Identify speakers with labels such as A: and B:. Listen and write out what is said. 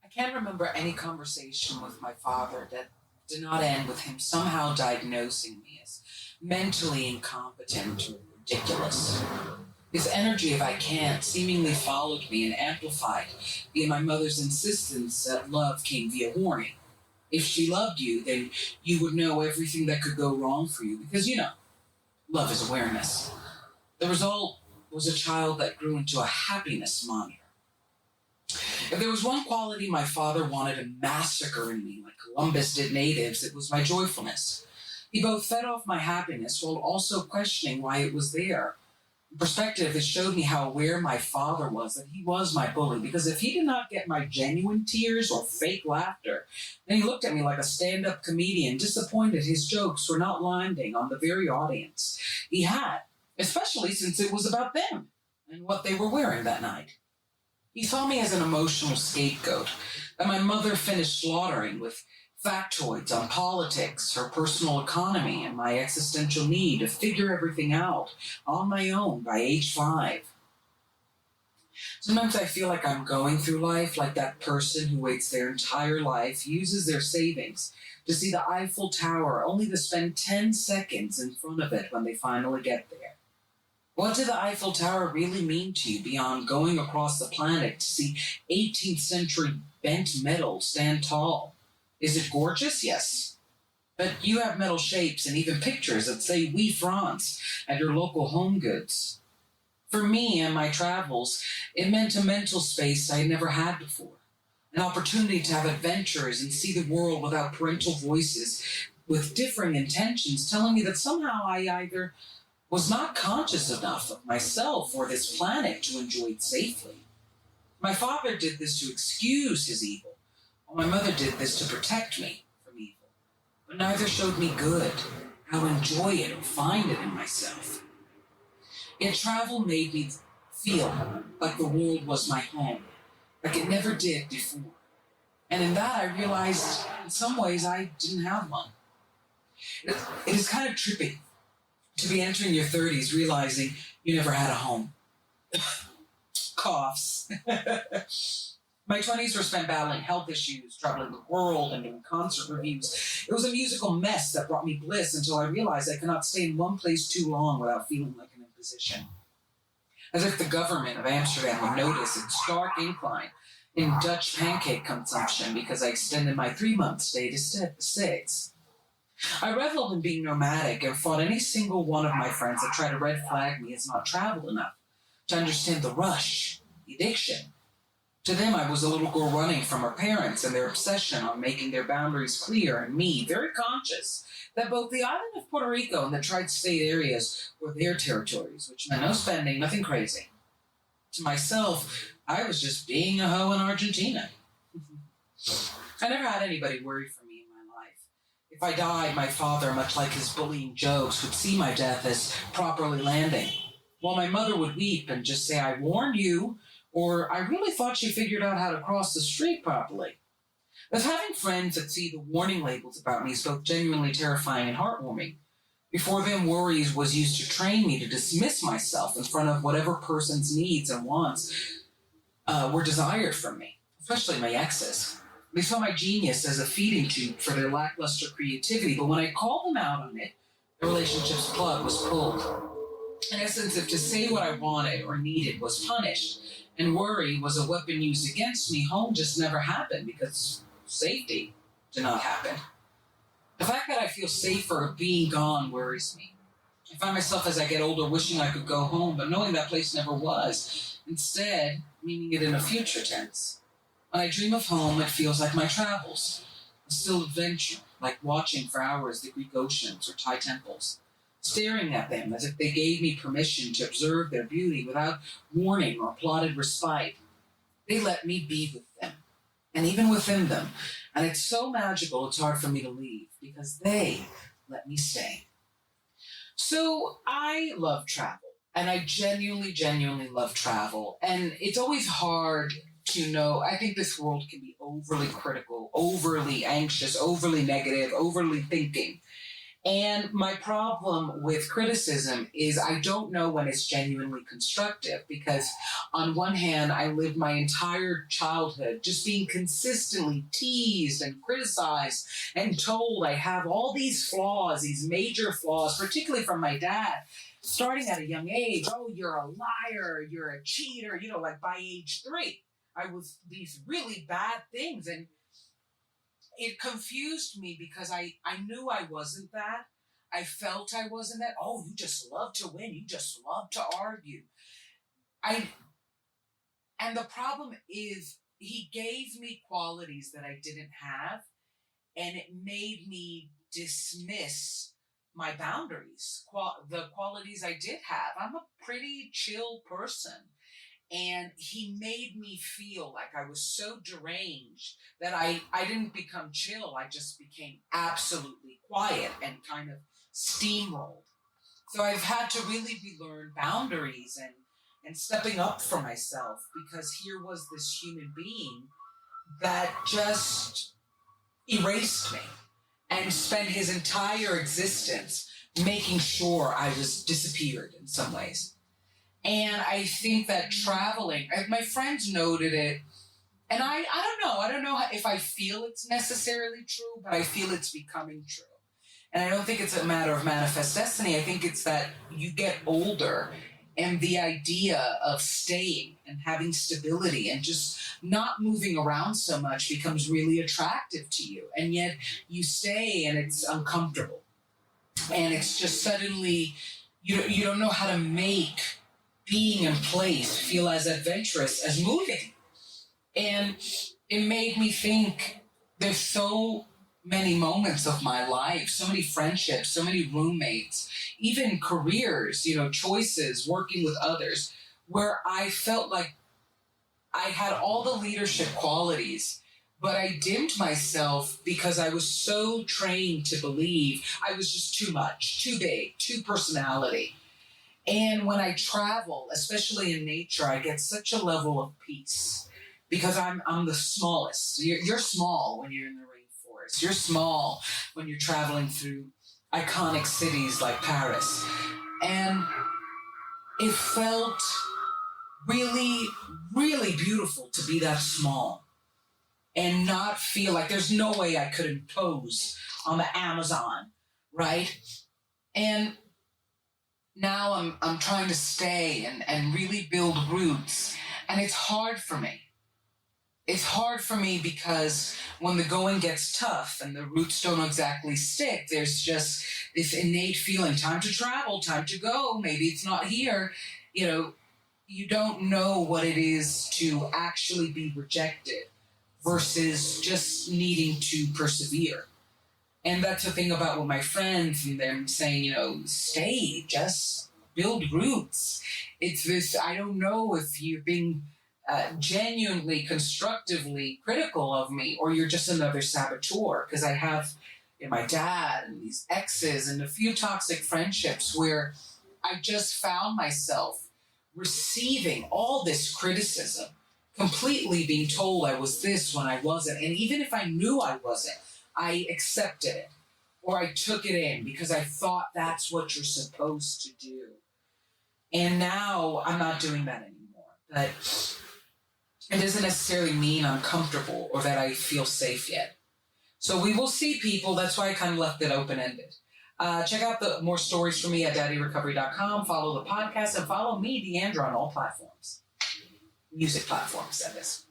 A: I can't remember any conversation with my father that did not end with him somehow diagnosing me as mentally incompetent or ridiculous. His energy, if I can't, seemingly followed me and amplified via my mother's insistence that love came via warning. If she loved you, then you would know everything that could go wrong for you because, love is awareness. The result was a child that grew into a happiness monitor. If there was one quality my father wanted to massacre in me, like Columbus did natives, it was my joyfulness. He both fed off my happiness while also questioning why it was there. In perspective, it showed me how aware my father was that he was my bully, because if he did not get my genuine tears or fake laughter, then he looked at me like a stand-up comedian, disappointed his jokes were not landing on the very audience he had, especially since it was about them and what they were wearing that night. He saw me as an emotional scapegoat that my mother finished slaughtering with factoids on politics, her personal economy, and my existential need to figure everything out on my own by age 5. Sometimes I feel like I'm going through life like that person who waits their entire life, uses their savings to see the Eiffel Tower, only to spend 10 seconds in front of it when they finally get there. What did the Eiffel Tower really mean to you beyond going across the planet to see 18th century bent metal stand tall? Is it gorgeous? Yes. But you have metal shapes and even pictures that say "We France" at your local Home Goods. For me and my travels, it meant a mental space I had never had before. An opportunity to have adventures and see the world without parental voices with differing intentions telling me that somehow I either was not conscious enough of myself or this planet to enjoy it safely. My father did this to excuse his evil, while my mother did this to protect me from evil. But neither showed me good, how to enjoy it or find it in myself. Yet travel made me feel like the world was my home, like it never did before. And in that I realized in some ways I didn't have one. It is kind of trippy to be entering your 30s realizing you never had a home. Coughs. My 20s were spent battling health issues, traveling the world, and doing concert reviews. It was a musical mess that brought me bliss until I realized I could not stay in one place too long without feeling like an imposition. As if the government of Amsterdam would notice its stark incline in Dutch pancake consumption because I extended my 3-month stay to 6. I reveled in being nomadic and fought any single one of my friends that tried to red flag me as not traveled enough to understand the rush, the addiction. To them, I was a little girl running from her parents and their obsession on making their boundaries clear, and me, very conscious that both the island of Puerto Rico and the tri-state areas were their territories, which meant no spending, nothing crazy. To myself, I was just being a hoe in Argentina. I never had anybody worry for me in my life. If I died, my father, much like his bullying jokes, would see my death as properly landing, while my mother would weep and just say, "I warned you," or "I really thought she figured out how to cross the street properly." As having friends that see the warning labels about me is both genuinely terrifying and heartwarming. Before them, worries was used to train me to dismiss myself in front of whatever person's needs and wants were desired from me, especially my exes. They saw my genius as a feeding tube for their lackluster creativity, but when I called them out on it, the relationship's plug was pulled. In essence, if to say what I wanted or needed was punished, and worry was a weapon used against me, home just never happened because safety did not happen. The fact that I feel safer being gone worries me. I find myself as I get older wishing I could go home, but knowing that place never was, instead meaning it in a future tense. When I dream of home, it feels like my travels, a still adventure, like watching for hours the Greek oceans or Thai temples, staring at them as if they gave me permission to observe their beauty without warning or plotted respite. They let me be with them, and even within them, and it's so magical it's hard for me to leave, because they let me stay. So I love travel, and I genuinely love travel, and it's always hard to know. I think this world can be overly critical, overly anxious, overly negative, overly thinking. And my problem with criticism is I don't know when it's genuinely constructive, because on one hand, I lived my entire childhood just being consistently teased and criticized and told I have all these flaws, these major flaws, particularly from my dad, starting at a young age. Oh, you're a liar, you're a cheater, like by age 3. I was these really bad things. And it confused me because I knew I wasn't that. I felt I wasn't that. Oh, you just love to win. You just love to argue. And the problem is he gave me qualities that I didn't have, and it made me dismiss my boundaries, the qualities I did have. I'm a pretty chill person. And he made me feel like I was so deranged that I didn't become chill. I just became absolutely quiet and kind of steamrolled. So I've had to really relearn boundaries and stepping up for myself, because here was this human being that just erased me and spent his entire existence making sure I was disappeared in some ways. And I think that traveling, my friends noted it, and I don't know if I feel it's necessarily true, but I feel it's becoming true. And I don't think it's a matter of manifest destiny. I think it's that you get older and the idea of staying and having stability and just not moving around so much becomes really attractive to you. And yet you stay and it's uncomfortable. And it's just suddenly, you don't know how to make being in place feel as adventurous as moving. And it made me think there's so many moments of my life, so many friendships, so many roommates, even careers, choices, working with others, where I felt like I had all the leadership qualities, but I dimmed myself because I was so trained to believe I was just too much, too big, too personality. And when I travel, especially in nature, I get such a level of peace because I'm the smallest. You're small when you're in the rainforest. You're small when you're traveling through iconic cities like Paris. And it felt really, really beautiful to be that small and not feel like there's no way I could impose on the Amazon, right? And now I'm trying to stay and really build roots. And it's hard for me. It's hard for me because when the going gets tough and the roots don't exactly stick, there's just this innate feeling, time to travel, time to go. Maybe it's not here. You don't know what it is to actually be rejected versus just needing to persevere. And that's the thing about with my friends and them saying, stay, just build roots. It's this, I don't know if you're being genuinely, constructively critical of me or you're just another saboteur, because I have my dad and these exes and a few toxic friendships where I just found myself receiving all this criticism, completely being told I was this when I wasn't. And even if I knew I wasn't, I accepted it or I took it in because I thought that's what you're supposed to do. And now I'm not doing that anymore. But it doesn't necessarily mean I'm comfortable or that I feel safe yet. So we will see, people. That's why I kind of left it open-ended. Check out the more stories from me at daddyrecovery.com. Follow the podcast and follow me, Deandra, on all platforms. Music platforms, that is.